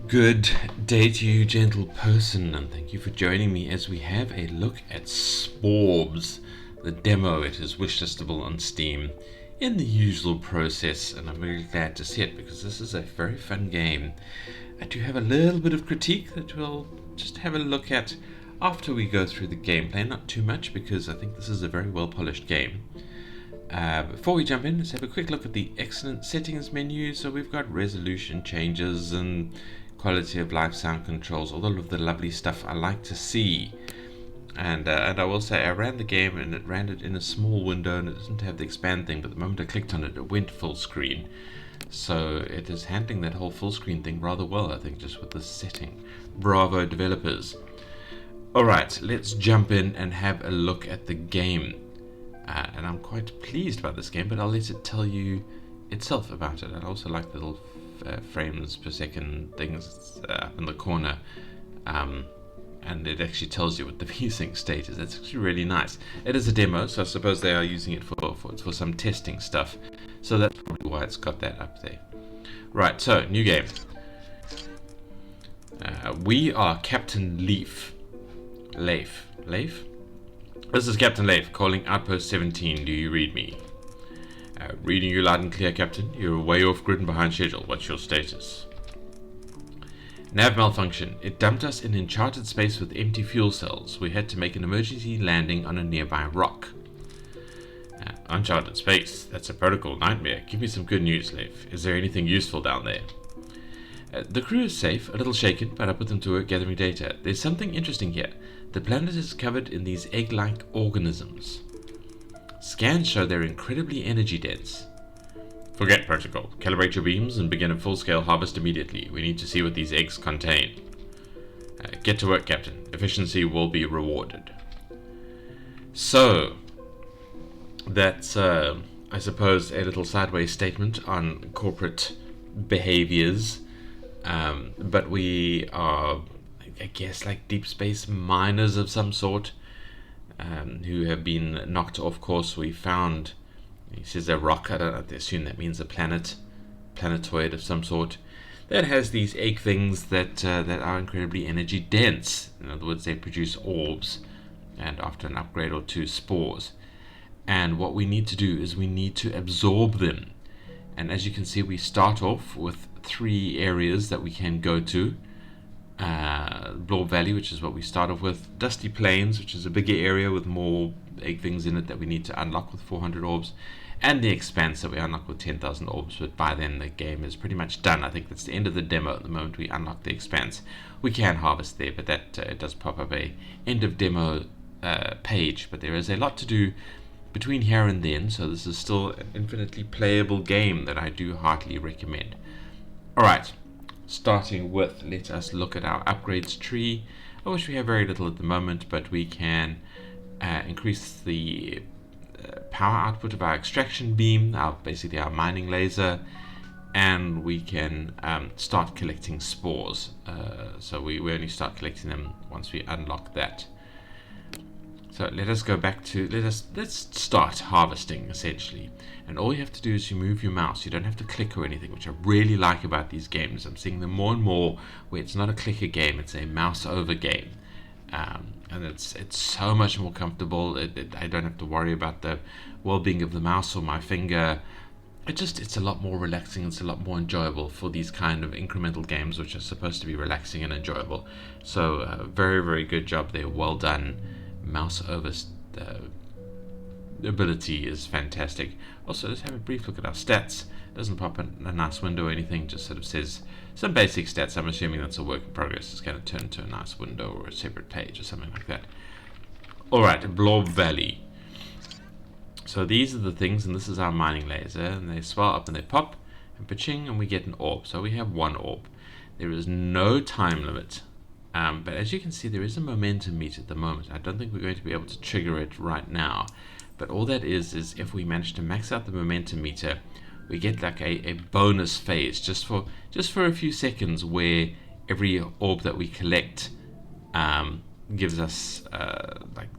Good day to you, gentle person, and thank you for joining me as we have a look at Sporbs, the demo. It is wishlistable on Steam in the usual process, and I'm really glad to see it because this is a very fun game. I do have a little bit of critique that we'll just have a look at after we go through the gameplay, not too much because I think this is a very well polished game. Before we jump in, let's have a quick look at the excellent settings menu. So we've got resolution changes and quality of life, sound controls, all of the lovely stuff I like to see. And I will say I ran the game and it ran it in a small window and it doesn't have the expand thing, but the moment I clicked on it, it went full screen. So it is handling that whole full screen thing rather well, I think, just with this setting. Bravo, developers. Alright, let's jump in and have a look at the game. And I'm quite pleased about this game, but I'll let it tell you itself about it. I also like the little frames per second things up in the corner, and it actually tells you what the VSync state is. That's actually really nice. It is a demo, so I suppose they are using it for some testing stuff. So that's probably why it's got that up there. Right, so new game. We are Captain Leif. Leif? This is Captain Leif calling Outpost 17. Do you read me? Reading you loud and clear, Captain. You're way off grid and behind schedule. What's your status? Nav malfunction. It dumped us in encharted space with empty fuel cells. We had to make an emergency landing on a nearby rock. Uncharted space. That's a protocol nightmare. Give me some good news, Leif. Is there anything useful down there? The crew is safe, a little shaken, but I put them to work gathering data. There's something interesting here. The planet is covered in these egg-like organisms. Scans show they're incredibly energy dense. Forget protocol. Calibrate your beams and begin a full-scale harvest immediately. We need to see what these eggs contain. Get to work, Captain. Efficiency will be rewarded. So, that's, I suppose, a little sideways statement on corporate behaviors. But we are, I guess, like deep space miners of some sort, who have been knocked off course. We found, he says, a rock. I assume that means a planetoid of some sort, that has these egg things that are incredibly energy dense. In other words, they produce orbs, and after an upgrade or two, spores. And what we need to do is we need to absorb them. And as you can see, we start off with 3 areas that we can go to. Blorb Valley, which is what we start off with. Dusty Plains, which is a bigger area with more egg things in it that we need to unlock with 400 orbs. And the Expanse that we unlock with 10,000 orbs, but by then the game is pretty much done. I think that's the end of the demo. At the moment we unlock the Expanse, we can harvest there, but that it does pop up a end of demo page. But there is a lot to do between here and then, so this is still an infinitely playable game that I do heartily recommend. Alright, starting with, let us look at our upgrades tree, of which we have very little at the moment, but we can increase the power output of our extraction beam, basically our mining laser, and we can start collecting spores. So we only start collecting them once we unlock that. So let us go back to, let's start harvesting essentially. And all you have to do is you move your mouse. You don't have to click or anything, which I really like about these games. I'm seeing them more and more where it's not a clicker game, it's a mouse over game. And it's so much more comfortable. I don't have to worry about the well-being of the mouse or my finger. It's a lot more relaxing, it's a lot more enjoyable for these kind of incremental games, which are supposed to be relaxing and enjoyable. So very, very good job there, well done. Mouse over ability is fantastic. Also, let's have a brief look at our stats. It doesn't pop in a nice window or anything, just sort of says some basic stats. I'm assuming that's a work in progress. It's going to turn into a nice window or a separate page or something like that. Alright, Blorb Valley. So these are the things, and this is our mining laser, and they swell up and they pop, and pa-ching, and we get an orb. So we have 1 orb. There is no time limit. But as you can see, there is a momentum meter at the moment. I don't think we're going to be able to trigger it right now. But all that is if we manage to max out the momentum meter, we get like a bonus phase just for a few seconds, where every orb that we collect gives us like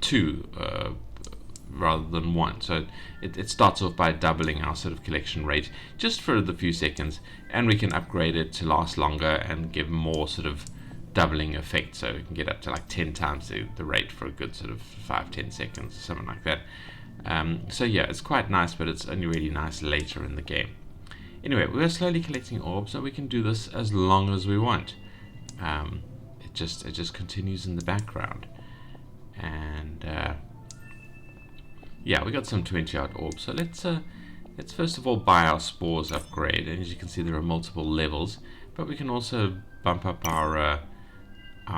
2 rather than 1. So it starts off by doubling our sort of collection rate just for the few seconds, and we can upgrade it to last longer and give more sort of doubling effect, so we can get up to like 10 times the rate for a good sort of 5-10 seconds, something like that. So yeah, it's quite nice, but it's only really nice later in the game. Anyway, we're slowly collecting orbs, so we can do this as long as we want. It just continues in the background, and yeah, we got some 20-odd orbs. So let's first of all buy our spores upgrade, and as you can see, there are multiple levels, but we can also bump up our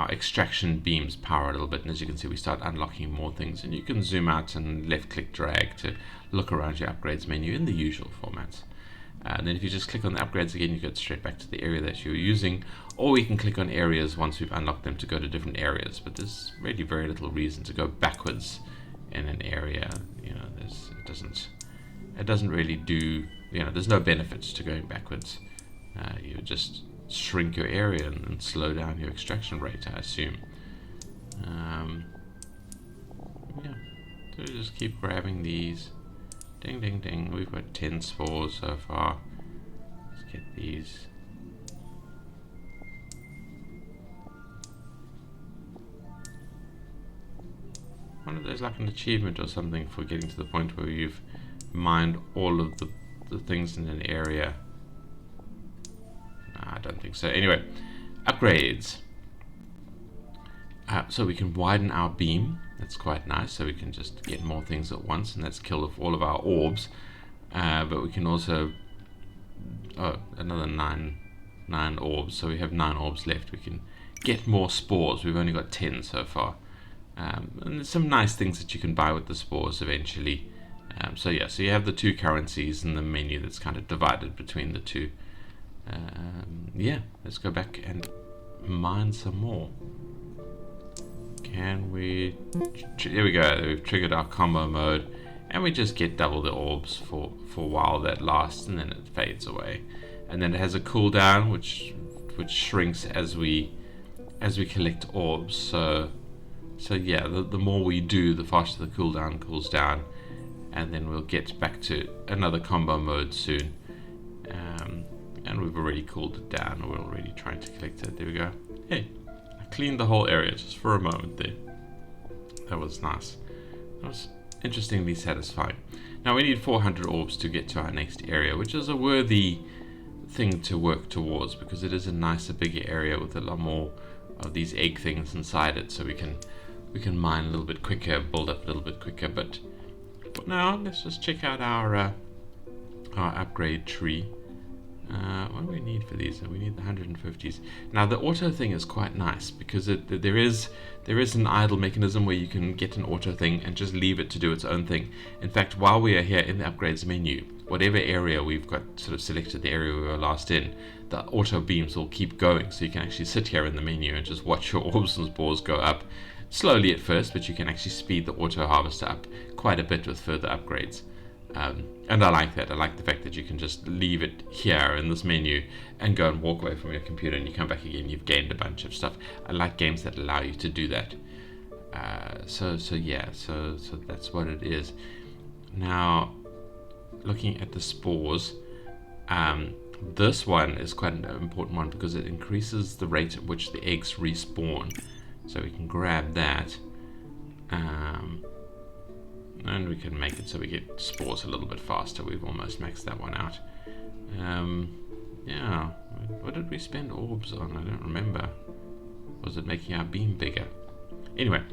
extraction beams power a little bit, and as you can see, we start unlocking more things, and you can zoom out and left click drag to look around your upgrades menu in the usual formats. And then if you just click on the upgrades again, you go straight back to the area that you're using, or we can click on areas once we've unlocked them to go to different areas, but there's really very little reason to go backwards in an area. You know, it doesn't really do, you know, there's no benefits to going backwards. You just shrink your area and slow down your extraction rate, I assume. Yeah, so just keep grabbing these. Ding, ding, ding. We've got 10 spores so far. Let's get these. I wonder if there's like an achievement or something for getting to the point where you've mined all of the things in an area. I don't think so. Anyway, upgrades. So we can widen our beam. That's quite nice. So we can just get more things at once, and that's kill off all of our orbs. But we can also another nine orbs. So we have 9 orbs left. We can get more spores. We've only got 10 so far. And there's some nice things that you can buy with the spores eventually. So yeah, so you have the 2 currencies in the menu that's kind of divided between the 2. Yeah, let's go back and mine some more. Can we? There we go. We've triggered our combo mode, and we just get double the orbs for a while that lasts, and then it fades away. And then it has a cooldown, which shrinks as we collect orbs. So yeah, the more we do, the faster the cooldown cools down, and then we'll get back to another combo mode soon. And we've already cooled it down. We're already trying to collect it. There we go. Hey, I cleaned the whole area just for a moment there. That was nice. That was interestingly satisfying. Now we need 400 orbs to get to our next area, which is a worthy thing to work towards, because it is a nicer, bigger area with a lot more of these egg things inside it, so we can mine a little bit quicker, build up a little bit quicker. But for now, let's just check out our upgrade tree. What do we need for these? We need the 150s. Now the auto thing is quite nice, because there is an idle mechanism where you can get an auto thing and just leave it to do its own thing. In fact, while we are here in the upgrades menu, whatever area we've got sort of selected, the area we were last in, the auto beams will keep going, so you can actually sit here in the menu and just watch your orbs and spores go up slowly at first, but you can actually speed the auto harvester up quite a bit with further upgrades. And I like that. I like the fact that you can just leave it here in this menu and go and walk away from your computer, and you come back again, you've gained a bunch of stuff. I like games that allow you to do that. So that's what it is. Now, looking at the spores, this one is quite an important one because it increases the rate at which the eggs respawn. So we can grab that. And we can make it so we get spores a little bit faster. We've almost maxed that one out. Yeah, what did we spend orbs on? I don't remember. Was it making our beam bigger? Anyway,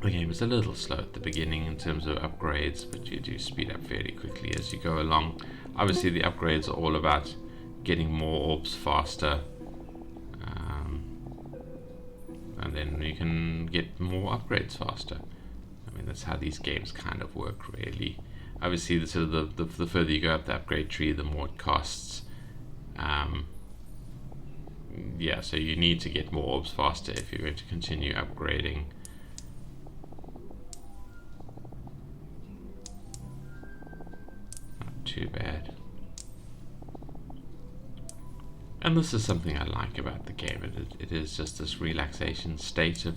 the game is a little slow at the beginning in terms of upgrades, but you do speed up fairly quickly as you go along. Obviously, the upgrades are all about getting more orbs faster. And then you can get more upgrades faster. I mean, that's how these games kind of work, really. Obviously, the further you go up the upgrade tree, the more it costs. Yeah, so you need to get more orbs faster if you're going to continue upgrading. Not too bad. And this is something I like about the game. It is just this relaxation state of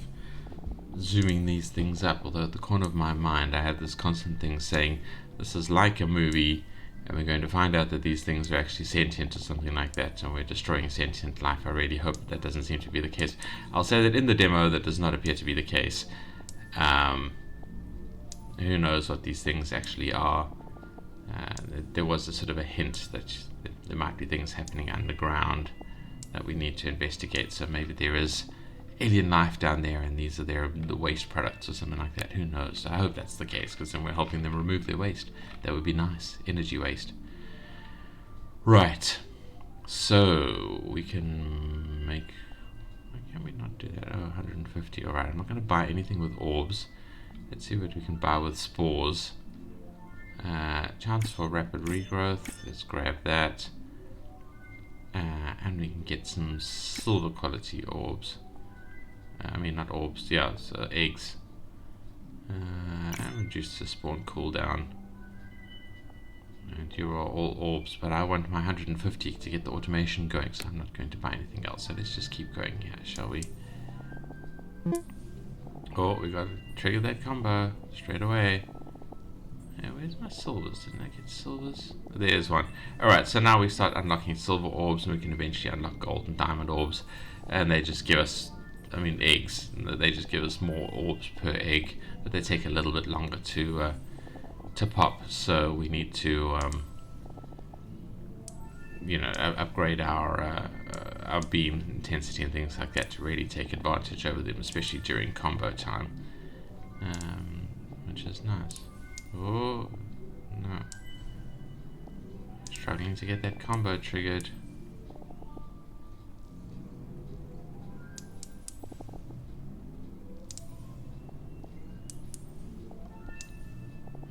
zooming these things up, although at the corner of my mind I have this constant thing saying this is like a movie and we're going to find out that these things are actually sentient or something like that, and we're destroying sentient life. I really hope that doesn't seem to be the case. I'll say that in the demo that does not appear to be the case. Who knows what these things actually are. There was a sort of a hint that there might be things happening underground that we need to investigate, so maybe there is alien life down there and these are the waste products or something like that. Who knows? I hope that's the case, because then we're helping them remove their waste. That would be nice. Energy waste. Right. So we can make... Why can we not do that? Oh, 150. Alright, I'm not going to buy anything with orbs. Let's see what we can buy with spores. Chance for rapid regrowth. Let's grab that. And we can get some silver quality orbs. I mean, not orbs, yeah, so eggs. And reduce the spawn cooldown. And you are all orbs, but I want my 150 to get the automation going, so I'm not going to buy anything else. So let's just keep going here, shall we? Oh, we got to trigger that combo straight away. Yeah, where's my silvers? Didn't I get silvers? There's one. Alright, so now we start unlocking silver orbs, and we can eventually unlock gold and diamond orbs. And they just give us, I mean, eggs. They just give us more orbs per egg, but they take a little bit longer to pop. So we need to, you know, upgrade our beam intensity and things like that to really take advantage over them, especially during combo time, which is nice. Oh no! Struggling to get that combo triggered.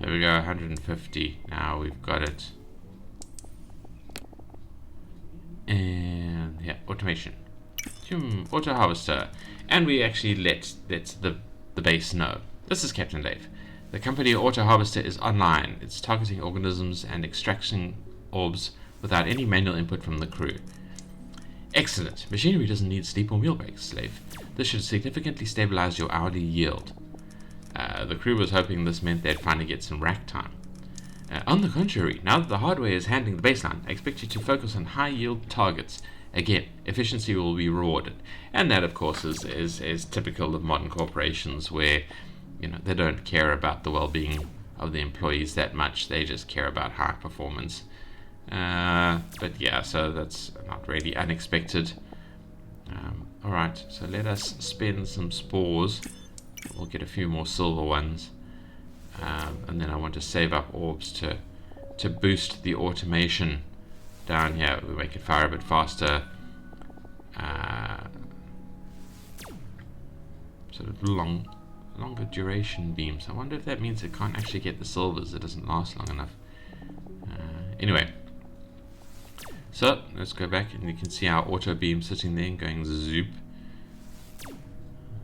There we go, 150. Now we've got it. And yeah, automation. Auto harvester. And we actually let the base know. This is Captain Dave. The company Auto Harvester is online. It's targeting organisms and extracting orbs without any manual input from the crew. Excellent. Machinery doesn't need sleep or meal breaks, slave. This should significantly stabilize your hourly yield. The crew was hoping this meant they'd finally get some rack time. On the contrary, now that the hardware is handling the baseline, I expect you to focus on high yield targets. Again, efficiency will be rewarded. And that, of course, is typical of modern corporations where, you know, they don't care about the well-being of the employees that much. They just care about high performance. But yeah, so that's not really unexpected. Alright, so let us spin some spores. We'll get a few more silver ones. And then I want to save up orbs to boost the automation down here. We make it fire a bit faster. Sort of longer duration beams. I wonder if that means it can't actually get the silvers. It doesn't last long enough. Anyway, so let's go back, and you can see our auto beam sitting there and going zoop,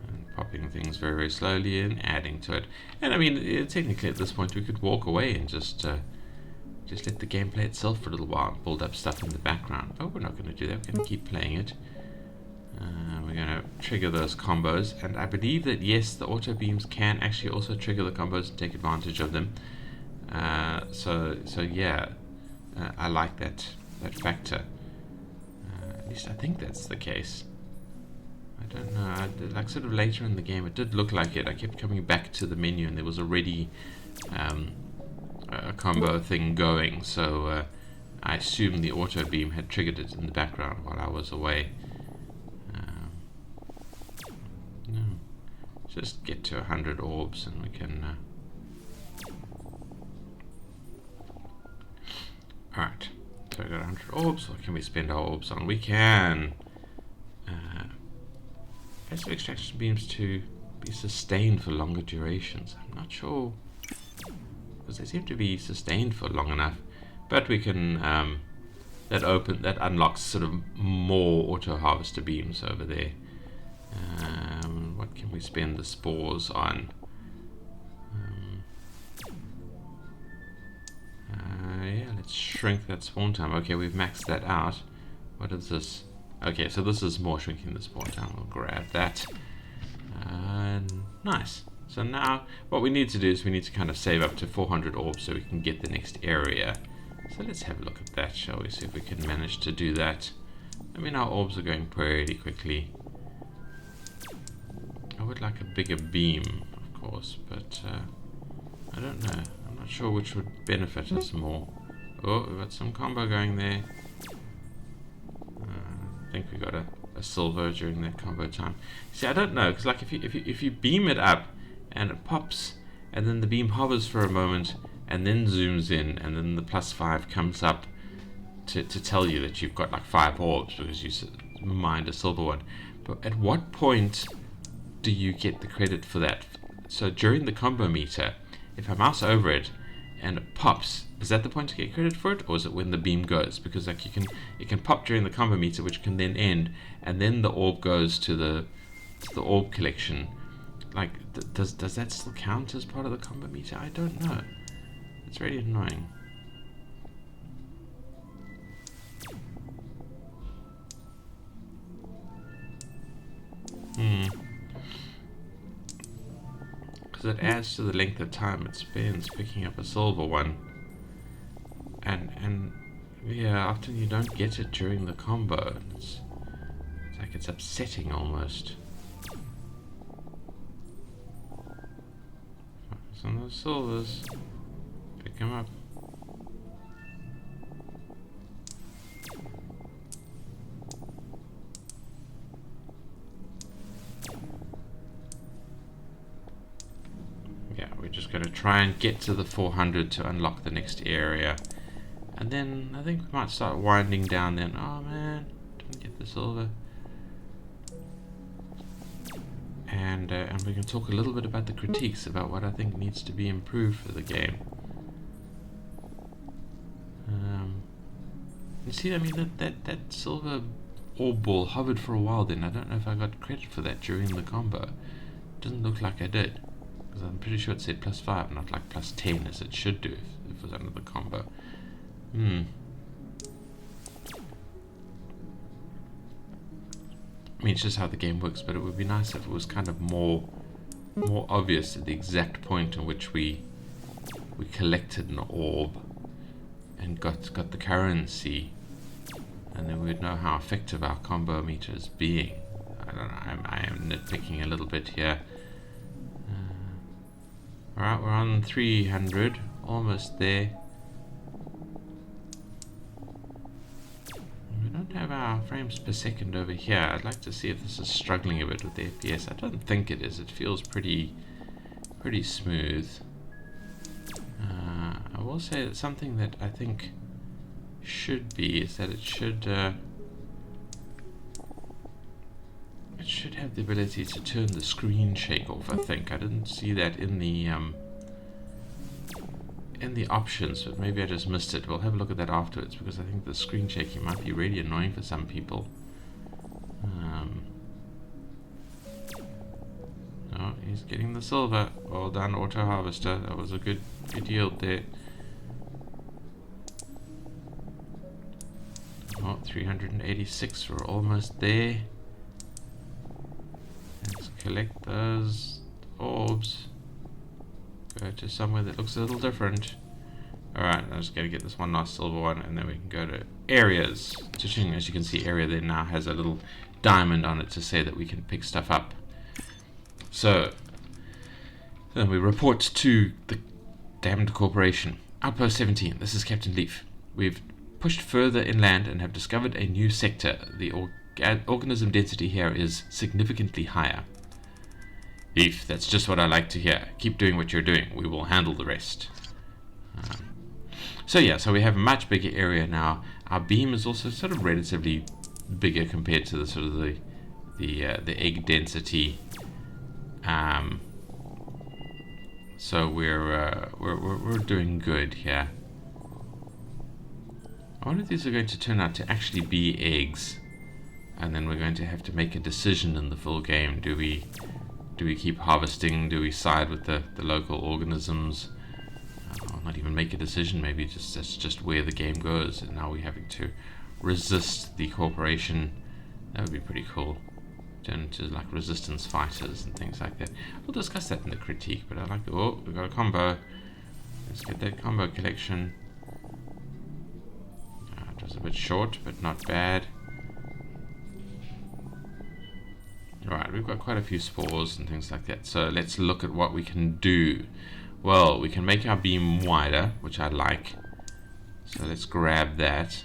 and popping things very, very slowly and adding to it. And I mean, technically at this point we could walk away and just let the gameplay itself for a little while and build up stuff in the background. But we're not going to do that. We're going to keep playing it. We're going to trigger those combos, and I believe that yes, the auto beams can actually also trigger the combos and take advantage of them. So yeah, I like that factor. At least I think that's the case. I don't know. Like sort of later in the game, it did look like it. I kept coming back to the menu, and there was already a combo thing going. So I assume the auto beam had triggered it in the background while I was away. No, just get to 100 orbs, and we can. Alright, so we got 100 orbs. What can we spend our orbs on? We can passive extraction beams to be sustained for longer durations. I'm not sure, because they seem to be sustained for long enough, but we can that unlocks sort of more auto harvester beams over there. What can we spend the spores on? Yeah, let's shrink that spawn time. Okay, we've maxed that out. What is this? Okay, so this is more shrinking the spawn time. We'll grab that. Nice. So now what we need to do is we need to kind of save up to 400 orbs so we can get the next area. So let's have a look at that, shall we? See if we can manage to do that. I mean, our orbs are going pretty quickly. I would like a bigger beam, of course, but I don't know. I'm not sure which would benefit us more. Oh, we've got some combo going there. I think we got a silver during that combo time. See, I don't know, because like if you beam it up and it pops, and then the beam hovers for a moment, and then zooms in, and then the +5 comes up to tell you that you've got like 5 orbs because you mined a silver one. But at what point do you get the credit for that? So during the combo meter, if I mouse over it and it pops, is that the point to get credit for it, or is it when the beam goes? Because like it can pop during the combo meter, which can then end, and then the orb goes to the orb collection. Like, does that still count as part of the combo meter? I don't know. It's really annoying. Because it adds to the length of time it spends picking up a silver one. And yeah, often you don't get it during the combo. It's like it's upsetting almost. Focus on those silvers. Pick them up. Yeah, we're just going to try and get to the 400 to unlock the next area. And then I think we might start winding down then. Oh man, didn't get the silver. And we can talk a little bit about the critiques, about what I think needs to be improved for the game. You see, I mean, that silver orb ball hovered for a while then. I don't know if I got credit for that during the combo. Doesn't look like I did. Because I'm pretty sure it said +5, not like +10 as it should do if it was under the combo. I mean, it's just how the game works, but it would be nice if it was kind of more obvious at the exact point in which we collected an orb and got the currency, and then we'd know how effective our combo meter is being. I don't know, I am nitpicking a little bit here. Alright, we're on 300, almost there. We don't have our frames per second over here. I'd like to see if this is struggling a bit with the FPS. I don't think it is. It feels pretty smooth. I will say that something that I think should be is that it should have the ability to turn the screen shake off. I think I didn't see that in the options, but maybe I just missed it. We'll have a look at that afterwards, because I think the screen shaking might be really annoying for some people. Oh, he's getting the silver. Well done, auto harvester. That was a good yield there. Oh, 386. We're almost there. Let's collect those orbs. Go to somewhere that looks a little different. Alright, I'm just going to get this one last silver one, and then we can go to areas. As you can see, area there now has a little diamond on it to say that we can pick stuff up. So, then we report to the damned corporation. Outpost 17, this is Captain Leaf. We've pushed further inland and have discovered a new sector. The organism density here is significantly higher. Leaf, that's just what I like to hear. Keep doing what you're doing. We will handle the rest. So we have a much bigger area now. Our beam is also sort of relatively bigger compared to the sort of the egg density. So we're doing good here. I wonder if these are going to turn out to actually be eggs, and then we're going to have to make a decision in the full game. Do we keep harvesting? Do we side with the local organisms? Or not even make a decision, maybe that's just where the game goes, and now we're having to resist the corporation. That would be pretty cool. turn into like resistance fighters and things like that. We'll discuss that in the critique, but I like the, oh, we've got a combo. Let's get that combo collection. It was a bit short, but not bad. Alright, we've got quite a few spores and things like that, so let's look at what we can do. Well, we can make our beam wider, which I like. So let's grab that.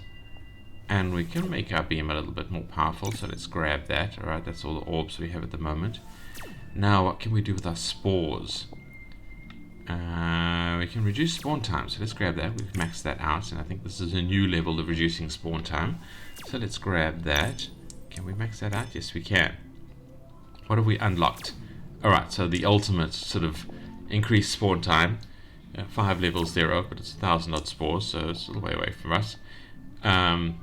And we can make our beam a little bit more powerful, so let's grab that. Alright, that's all the orbs we have at the moment. Now, what can we do with our spores? We can reduce spawn time, so let's grab that. We've maxed that out, and I think this is a new level of reducing spawn time. So let's grab that. Can we max that out? Yes, we can. What have we unlocked? Alright, so the ultimate sort of increased spawn time. 5 levels 0, but it's 1,000 odd spores, so it's a little way away from us. And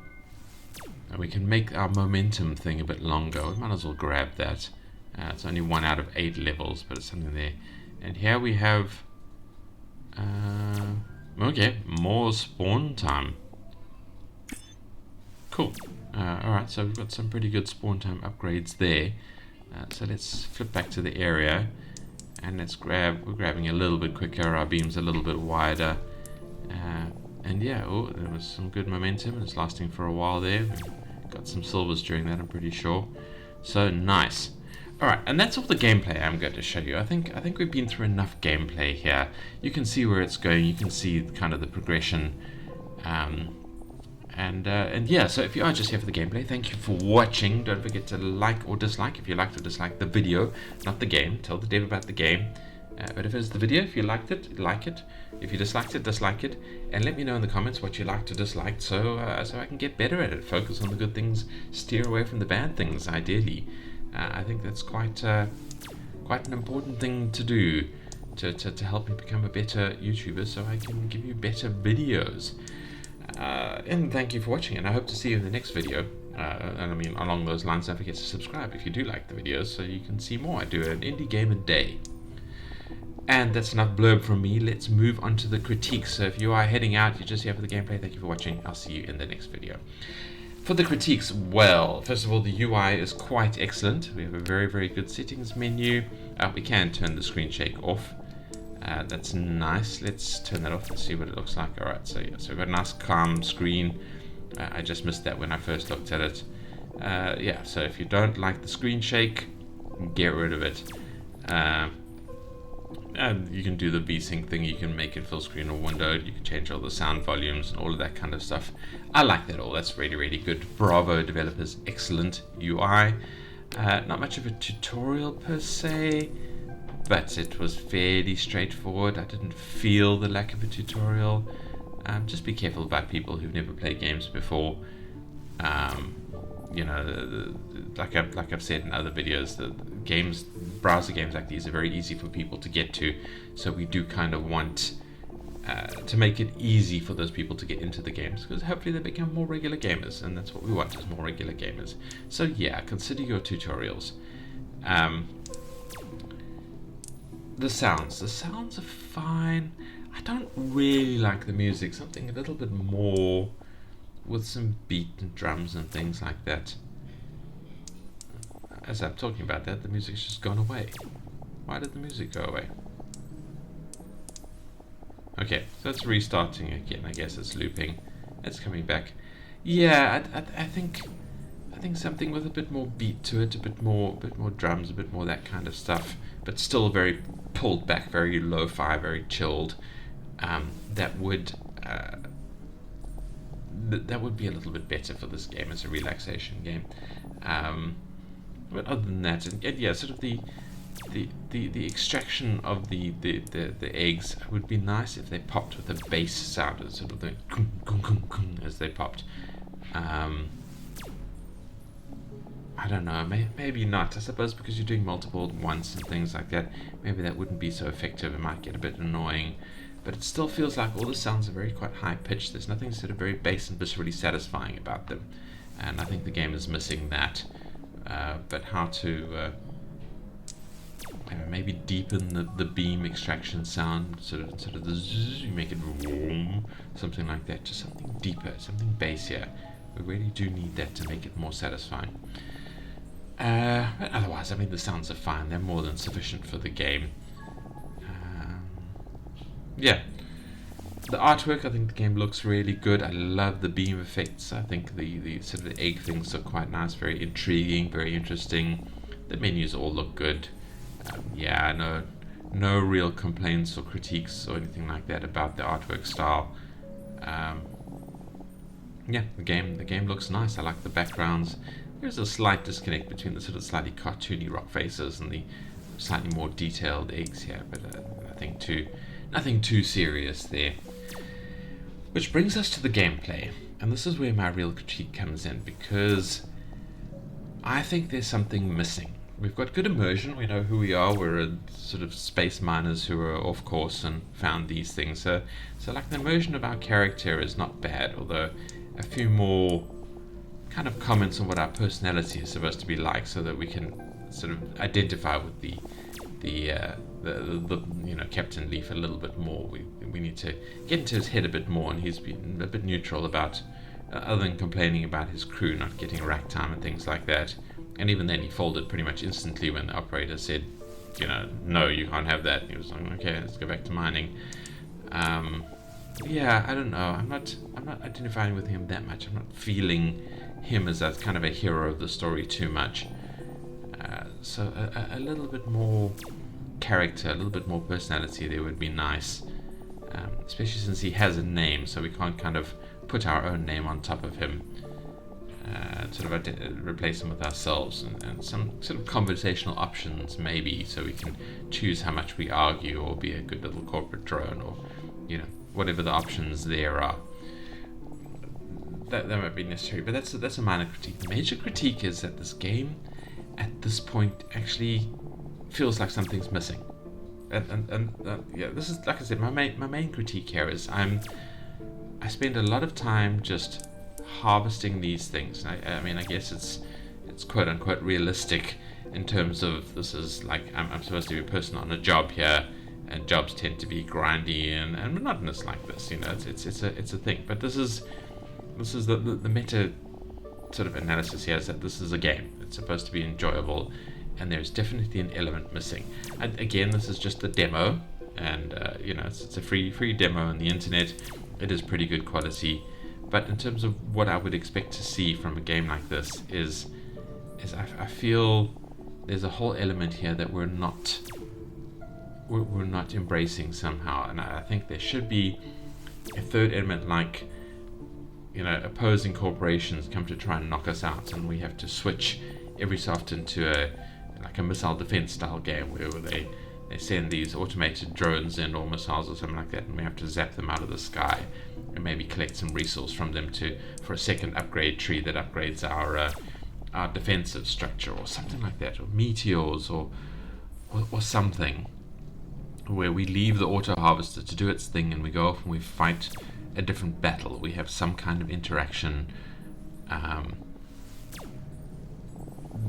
we can make our momentum thing a bit longer. We might as well grab that. It's only 1 out of 8 levels, but it's something there. And here we have... okay, more spawn time. Cool. Alright, so we've got some pretty good spawn time upgrades there. So let's flip back to the area. And let's grab... We're grabbing a little bit quicker. Our beam's a little bit wider. And yeah, oh, there was some good momentum. It's lasting for a while there. We got some silvers during that, I'm pretty sure. So nice. Alright, and that's all the gameplay I'm going to show you. I think we've been through enough gameplay here. You can see where it's going. You can see kind of the progression. And yeah, so if you are just here for the gameplay, thank you for watching. Don't forget to like or dislike. If you liked or disliked the video, not the game. Tell the dev about the game. But if it's the video, if you liked it, like it. If you disliked it, dislike it. And let me know in the comments what you liked or disliked, so I can get better at it. Focus on the good things, steer away from the bad things, ideally. I think that's quite an important thing to do to help me become a better YouTuber, so I can give you better videos. And thank you for watching, and I hope to see you in the next video. And I mean, along those lines, don't forget to subscribe if you do like the videos, so you can see more. I do an indie game a day. And that's enough blurb from me. Let's move on to the critiques. So if you are heading out, you're just here for the gameplay, thank you for watching. I'll see you in the next video. For the critiques, well, first of all, the UI is quite excellent. We have a very, very good settings menu. We can turn the screen shake off. That's nice. Let's turn that off and see what it looks like. Alright, so yeah, so we've got a nice calm screen. I just missed that when I first looked at it. Yeah, so if you don't like the screen shake, get rid of it. And you can do the VSync thing, you can make it full screen or windowed, you can change all the sound volumes and all of that kind of stuff. I like that all, that's really, really good. Bravo developers, excellent UI. Not much of a tutorial per se, but it was fairly straightforward. I didn't feel the lack of a tutorial. Just be careful about people who've never played games before. You know, like I've said in other videos, the games, browser games like these are very easy for people to get to, so we do kind of want to make it easy for those people to get into the games, because hopefully they become more regular gamers, and that's what we want, is more regular gamers. So yeah, consider your tutorials. The sounds are fine. I don't really like the music, something a little bit more with some beat and drums and things like that. As I'm talking about that, the music's just gone away. Why did the music go away? Okay, so it's restarting again. I guess it's looping. It's coming back. Yeah, I think something with a bit more beat to it, a bit more drums, a bit more that kind of stuff, but still very pulled back, very lo-fi, very chilled. That would be a little bit better for this game as a relaxation game. But other than that, and yeah, sort of the extraction of the eggs would be nice if they popped with a bass sound, sort of the gung, gung, gung, gung, as they popped. I don't know, maybe not. I suppose because you're doing multiple at once and things like that, maybe that wouldn't be so effective. It might get a bit annoying. But it still feels like all the sounds are quite high pitched. There's nothing sort of very bass and viscerally satisfying about them, and I think the game is missing that. But how to maybe deepen the beam extraction sound, sort of the zzz, you make it vroom, something like that, just something deeper, something bassier. We really do need that to make it more satisfying. But otherwise, I mean, the sounds are fine. They're more than sufficient for the game. Yeah. The artwork, I think the game looks really good. I love the beam effects. I think the sort of the egg things are quite nice, very intriguing, very interesting. The menus all look good. Yeah, no real complaints or critiques or anything like that about the artwork style. Yeah, the game looks nice. I like the backgrounds. There's a slight disconnect between the sort of slightly cartoony rock faces and the slightly more detailed eggs here, but nothing too serious there. Which brings us to the gameplay, and this is where my real critique comes in, because I think there's something missing. We've got good immersion, we know who we are, we're sort of space miners who are off course and found these things. So like the immersion of our character is not bad, although a few more kind of comments on what our personality is supposed to be like, so that we can sort of identify with the Captain Leaf a little bit more. We need to get into his head a bit more, and he's been a bit neutral about, other than complaining about his crew not getting rack time and things like that. And even then, he folded pretty much instantly when the operator said, no, you can't have that. He was like, okay, let's go back to mining. Yeah, I don't know. I'm not identifying with him that much. I'm not feeling him as a kind of a hero of the story too much. So a little bit more character, a little bit more personality there would be nice. Especially since he has a name, so we can't kind of put our own name on top of him. Sort of replace him with ourselves, and some sort of conversational options maybe, so we can choose how much we argue or be a good little corporate drone, or whatever the options there are. That might be necessary, but that's a minor critique. The major critique is that this game at this point actually feels like something's missing, and yeah, this is, like I said, my main critique here is I spend a lot of time just harvesting these things. I mean, I guess it's quote unquote realistic in terms of, this is like, I'm supposed to be a person on a job here, and jobs tend to be grindy and monotonous like this. It's a thing. But this is the meta sort of analysis here, is that this is a game. It's supposed to be enjoyable, and there's definitely an element missing. And again, this is just a demo, and it's a free demo on the internet. It is pretty good quality. But in terms of what I would expect to see from a game like this is I feel there's a whole element here that we're not embracing somehow, and I think there should be a third element, like opposing corporations come to try and knock us out, and we have to switch every so often to a missile defense style game where they send these automated drones in, or missiles or something like that, and we have to zap them out of the sky and maybe collect some resource from them for a second upgrade tree that upgrades our defensive structure, or something like that, or meteors, or something, where we leave the auto harvester to do its thing and we go off and we fight a different battle. We have some kind of interaction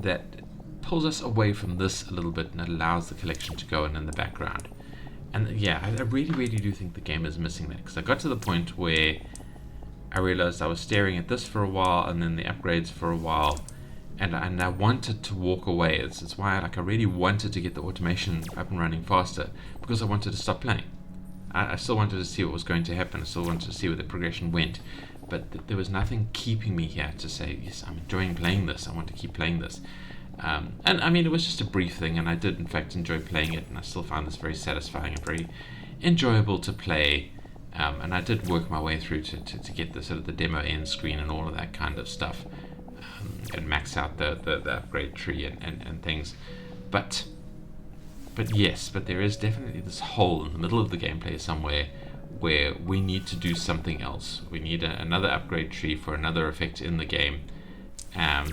that pulls us away from this a little bit and allows the collection to go in the background. And yeah, I really, really do think the game is missing that, because I got to the point where I realized I was staring at this for a while, and then the upgrades for a while, and I wanted to walk away. It's why I really wanted to get the automation up and running faster, because I wanted to stop playing. I still wanted to see what was going to happen. I still wanted to see where the progression went, but there was nothing keeping me here to say, yes, I'm enjoying playing this, I want to keep playing this. And I mean, it was just a brief thing, and I did in fact enjoy playing it, and I still found this very satisfying and very enjoyable to play. And I did work my way through to get the sort of the demo end screen and all of that kind of stuff, and max out the upgrade tree and things. But yes, there is definitely this hole in the middle of the gameplay somewhere where we need to do something else. We need another upgrade tree for another effect in the game. And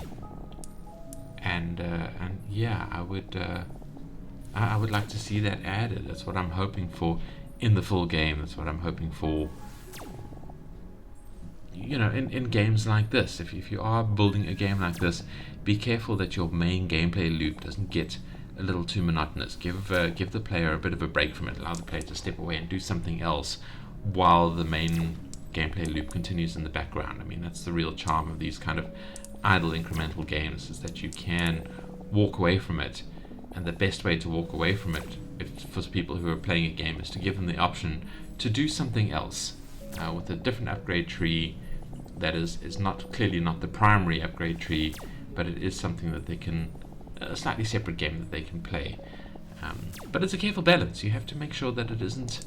yeah, I would like to see that added. That's what I'm hoping for in the full game. That's what I'm hoping for, in games like this. If you are building a game like this, be careful that your main gameplay loop doesn't get a little too monotonous. Give the player a bit of a break from it. Allow the player to step away and do something else while the main gameplay loop continues in the background. I mean, that's the real charm of these kind of idle incremental games is that you can walk away from it, and the best way to walk away from it for people who are playing a game is to give them the option to do something else with a different upgrade tree that is not clearly not the primary upgrade tree, but it is something that they can, a slightly separate game that they can play. But it's a careful balance. You have to make sure that it isn't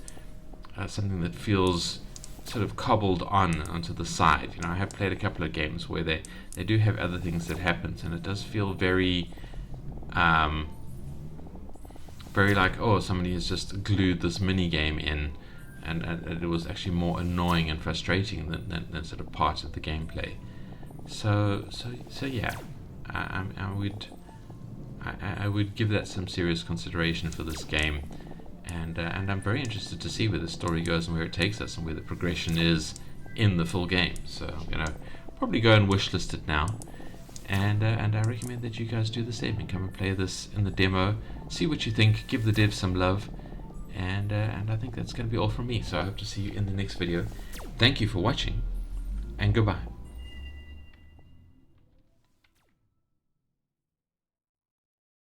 something that feels sort of cobbled onto the side. You know, I have played a couple of games where they do have other things that happens, and it does feel very very like, oh, somebody has just glued this mini game in, and it was actually more annoying and frustrating than sort of part of the gameplay. So yeah, I would give that some serious consideration for this game, and I'm very interested to see where the story goes and where it takes us and where the progression is in the full game. So I'm gonna probably go and wishlist it now, and I recommend that you guys do the same and come and play this in the demo, see what you think, give the devs some love, and I think that's going to be all from me. So I hope to see you in the next video. Thank you for watching, and goodbye.